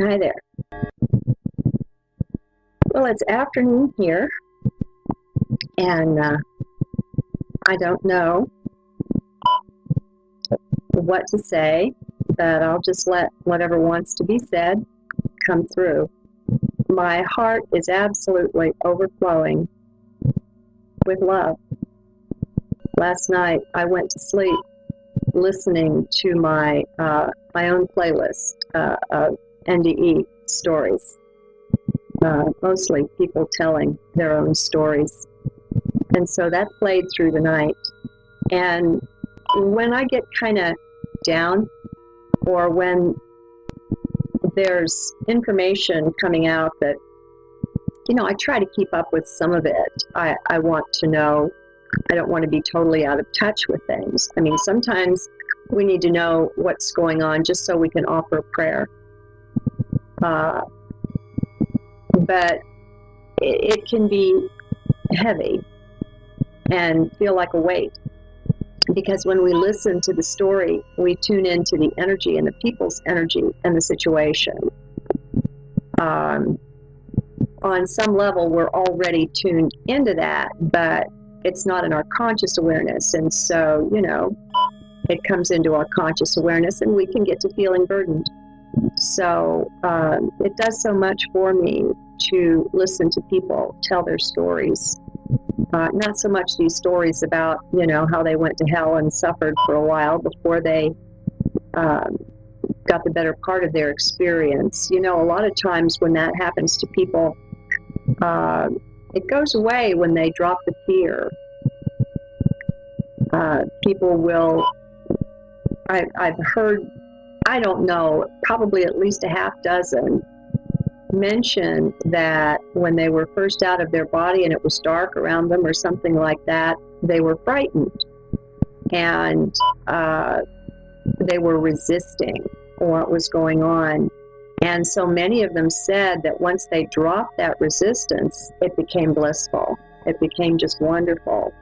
Hi there. Well, it's afternoon here, and I don't know what to say, but I'll just let whatever wants to be said come through. My heart is absolutely overflowing with love. Last night, I went to sleep listening to my own playlist of NDE stories, mostly people telling their own stories. And so that played through the night. And when I get kind of down, or when there's information coming out that, I try to keep up with some of it. I want to know. I don't want to be totally out of touch with things. I mean, sometimes we need to know what's going on just so we can offer prayer. But it can be heavy and feel like a weight, because when we listen to the story, we tune into the energy and the people's energy and the situation. On some level, we're already tuned into that, but it's not in our conscious awareness. And so, it comes into our conscious awareness and we can get to feeling burdened. So it does so much for me to listen to people tell their stories. Not so much these stories about, how they went to hell and suffered for a while before they got the better part of their experience. A lot of times when that happens to people, it goes away when they drop the fear. People will, I've heard, I don't know, probably at least a half dozen mention that when they were first out of their body and it was dark around them or something like that, they were frightened and they were resisting what was going on. And so many of them said that once they dropped that resistance, it became blissful. It became just wonderful.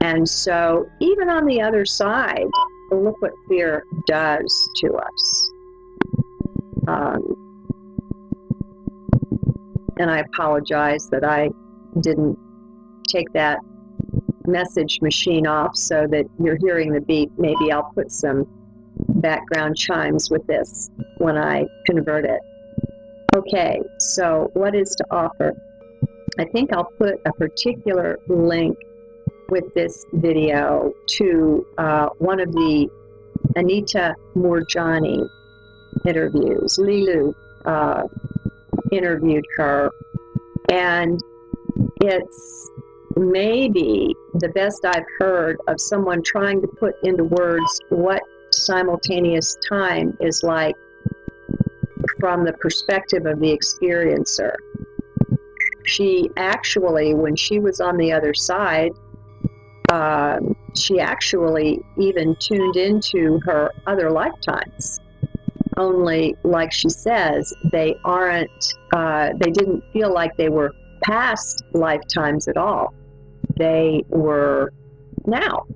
And so even on the other side, look what fear does to us. And I apologize that I didn't take that message machine off so that you're hearing the beep. Maybe I'll put some background chimes with this when I convert it. Okay, so what is to offer? I think I'll put a particular link with this video to one of the Anita Moorjani interviews. Lilu interviewed her, and it's maybe the best I've heard of someone trying to put into words what simultaneous time is like from the perspective of the experiencer. She actually, when she was on the other side, she actually even tuned into her other lifetimes. Only, like she says, they didn't feel like they were past lifetimes at all. They were now.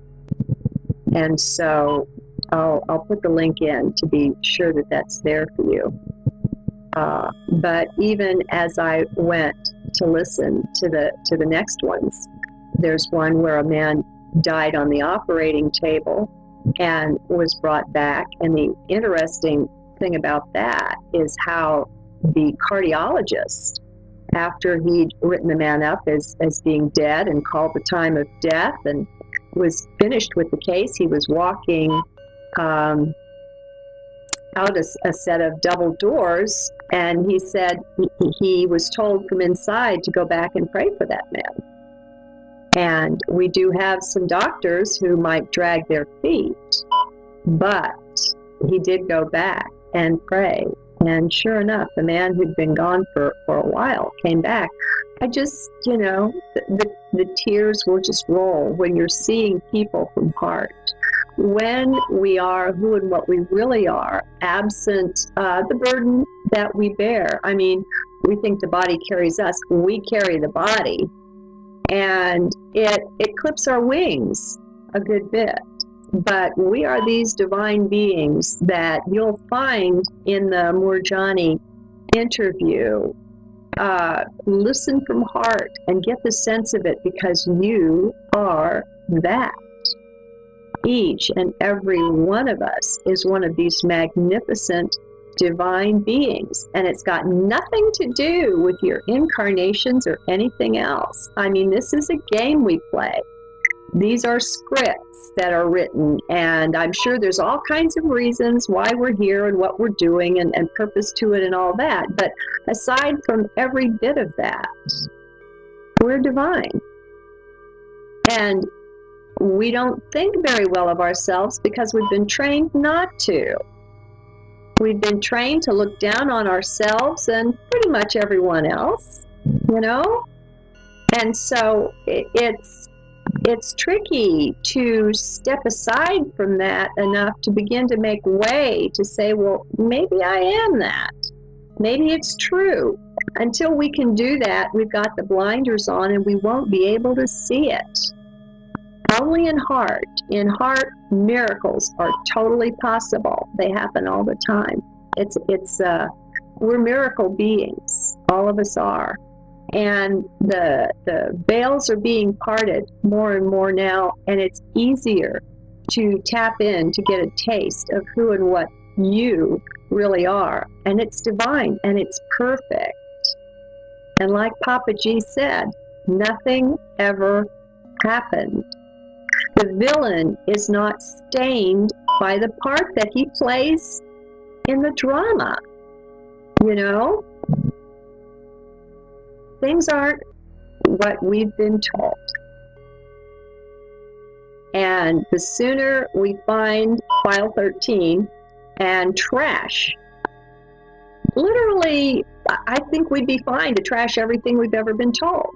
And so I'll put the link in to be sure that that's there for you. But even as I went to listen to the next ones, there's one where a man died on the operating table and was brought back. And the interesting thing about that is how the cardiologist, after he'd written the man up as being dead and called the time of death and was finished with the case, he was walking out a set of double doors, and he said he was told from inside to go back and pray for that man. And we do have some doctors who might drag their feet, but he did go back and pray. And sure enough, the man who'd been gone for a while came back. I just, the tears will just roll when you're seeing people from heart. When we are who and what we really are, absent the burden that we bear. I mean, we think the body carries us. We carry the body. And it clips our wings a good bit. But we are these divine beings that you'll find in the Moorjani interview, listen from heart and get the sense of it, because you are that. Each and every one of us is one of these magnificent divine beings, and it's got nothing to do with your incarnations or anything else. I mean, this is a game we play. These are scripts that are written, and I'm sure there's all kinds of reasons why we're here and what we're doing and purpose to it and all that. But aside from every bit of that, we're divine. And we don't think very well of ourselves because we've been trained not to. We've been trained to look down on ourselves and pretty much everyone else, you know? And so it's tricky to step aside from that enough to begin to make way to say, well, maybe I am that. Maybe it's true. Until we can do that, we've got the blinders on and we won't be able to see it. Only in heart. In heart, miracles are totally possible. They happen all the time. We're miracle beings. All of us are. And the veils are being parted more and more now, and it's easier to tap in to get a taste of who and what you really are. And it's divine, and it's perfect. And like Papa G said, nothing ever happened. The villain is not stained by the part that he plays in the drama, you know? Things aren't what we've been told. And the sooner we find File 13 and trash, literally, I think we'd be fine to trash everything we've ever been told.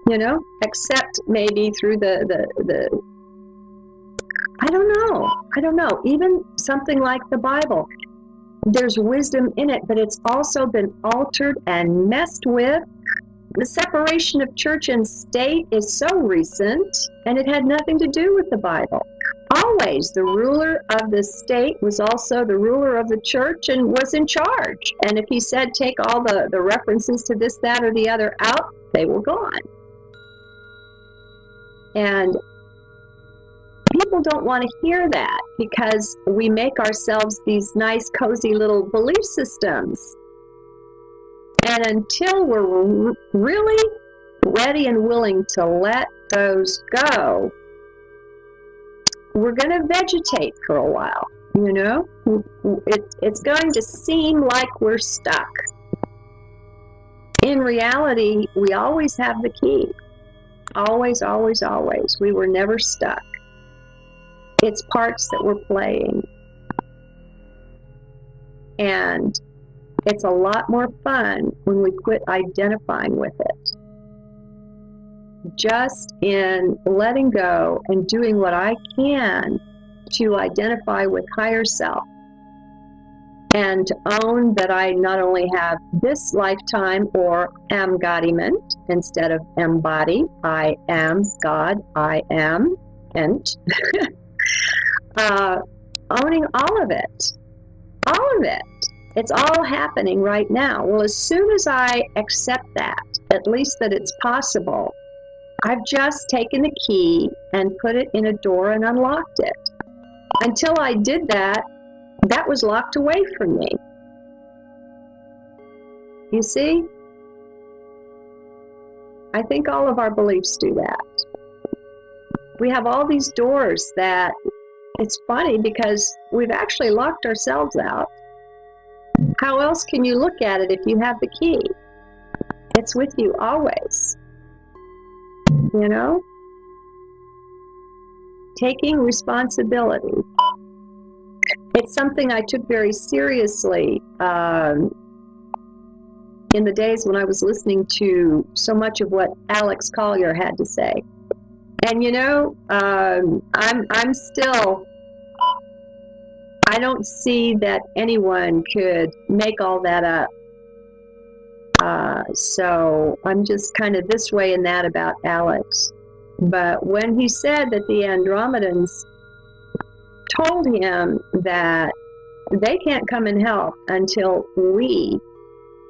You know, except maybe through the I don't know, even something like the Bible. There's wisdom in it, but it's also been altered and messed with. The separation of church and state is so recent, and it had nothing to do with the Bible. Always the ruler of the state was also the ruler of the church and was in charge. And if he said take all the references to this, that, or the other out, they were gone. And people don't want to hear that because we make ourselves these nice, cozy little belief systems. And until we're really ready and willing to let those go, we're going to vegetate for a while, you know? It's going to seem like we're stuck. In reality, we always have the key. Always, always, always. We were never stuck. It's parts that we're playing. And it's a lot more fun when we quit identifying with it. Just in letting go and doing what I can to identify with higher self. And to own that I not only have this lifetime or embodiment instead of embody. I am God, I am ent. Owning all of it. All of it. It's all happening right now. Well, as soon as I accept that, at least that it's possible, I've just taken the key and put it in a door and unlocked it. Until I did that, that was locked away from me. You see? I think all of our beliefs do that. We have all these doors that, it's funny because we've actually locked ourselves out. How else can you look at it if you have the key? It's with you always. You know? Taking responsibility. It's something I took very seriously in the days when I was listening to so much of what Alex Collier had to say. And you know, I'm still, I don't see that anyone could make all that up. So I'm just kind of this way and that about Alex. But when he said that the Andromedans told him that they can't come and help until we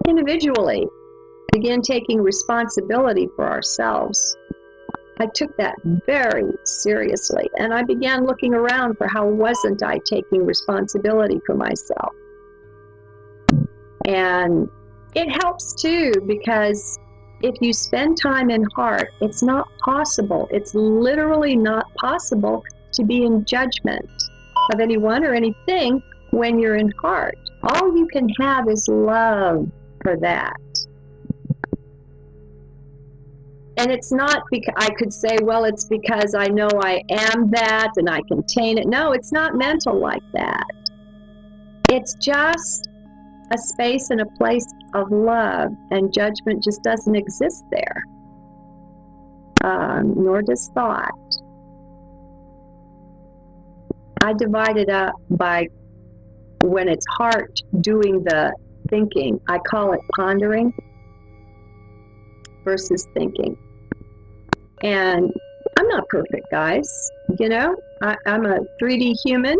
individually begin taking responsibility for ourselves. I took that very seriously, and I began looking around for how wasn't I taking responsibility for myself. And it helps too, because if you spend time in heart, it's not possible. It's literally not possible to be in judgment of anyone or anything when you're in heart. All you can have is love for that. And it's not because I could say, well, it's because I know I am that and I contain it. No, it's not mental like that. It's just a space and a place of love, and judgment just doesn't exist there, nor does thought. I divide it up by when it's heart doing the thinking. I call it pondering versus thinking. And I'm not perfect, guys. You know, I'm a 3D human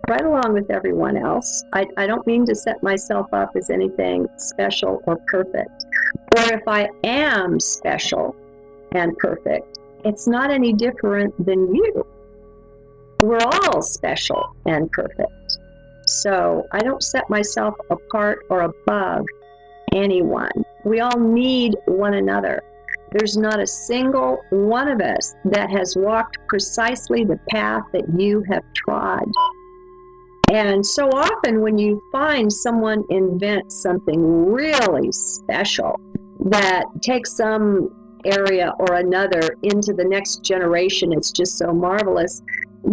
right along with everyone else. I don't mean to set myself up as anything special or perfect. Or if I am special and perfect, it's not any different than you. We're all special and perfect. So I don't set myself apart or above anyone. We all need one another. There's not a single one of us that has walked precisely the path that you have trod. And so often when you find someone invents something really special that takes some area or another into the next generation, it's just so marvelous.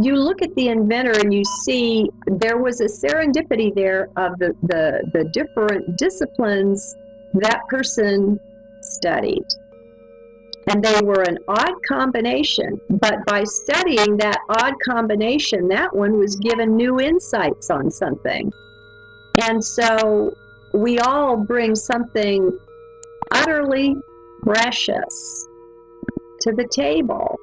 You look at the inventor and you see there was a serendipity there of the different disciplines that person studied. And they were an odd combination, but by studying that odd combination, that one was given new insights on something. And so we all bring something utterly precious to the table.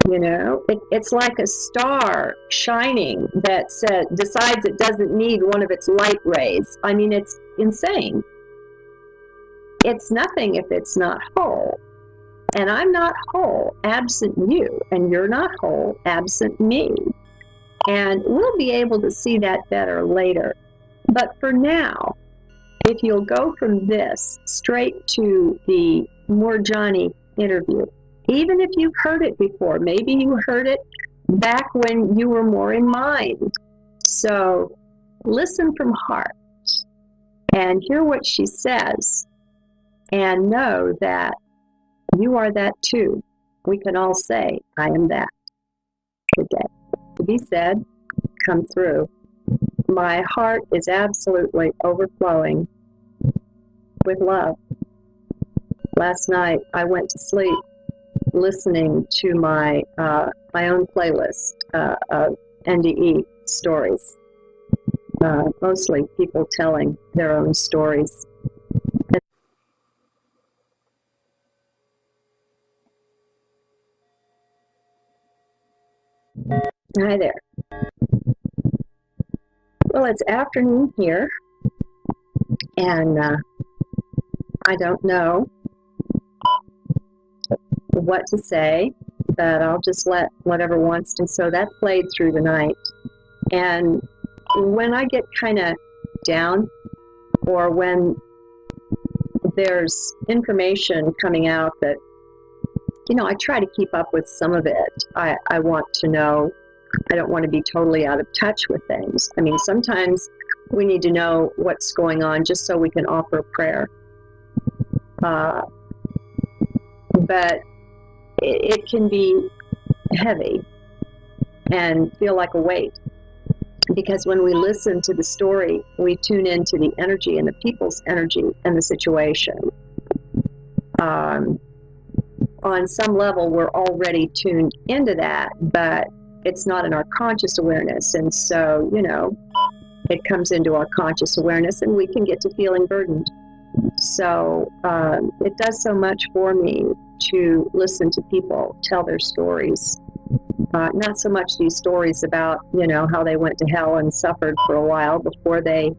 You know, it's like a star shining that decides it doesn't need one of its light rays. I mean, it's insane. It's nothing if it's not whole. And I'm not whole absent you, and you're not whole absent me. And we'll be able to see that better later. But for now, if you'll go from this straight to the Moorjani interview, even if you've heard it before, maybe you heard it back when you were more in mind. So listen from heart and hear what she says, and know that you are that too. We can all say, I am that. Good day. To be said, come through. My heart is absolutely overflowing with love. Last night, I went to sleep listening to my own playlist of NDE stories, mostly people telling their own stories. Hi there. Well, it's afternoon here, and I don't know what to say, but I'll just let whatever wants to. So that played through the night. And when I get kind of down, or when there's information coming out that, you know, I try to keep up with some of it. I want to know. I don't want to be totally out of touch with things. I mean, sometimes we need to know what's going on just so we can offer a prayer. But it can be heavy and feel like a weight. Because when we listen to the story, we tune into the energy and the people's energy and the situation. On some level, we're already tuned into that, but it's not in our conscious awareness. And so, you know, it comes into our conscious awareness and we can get to feeling burdened. So it does so much for me to listen to people tell their stories Not so much these stories about, you know, how they went to hell and suffered for a while before they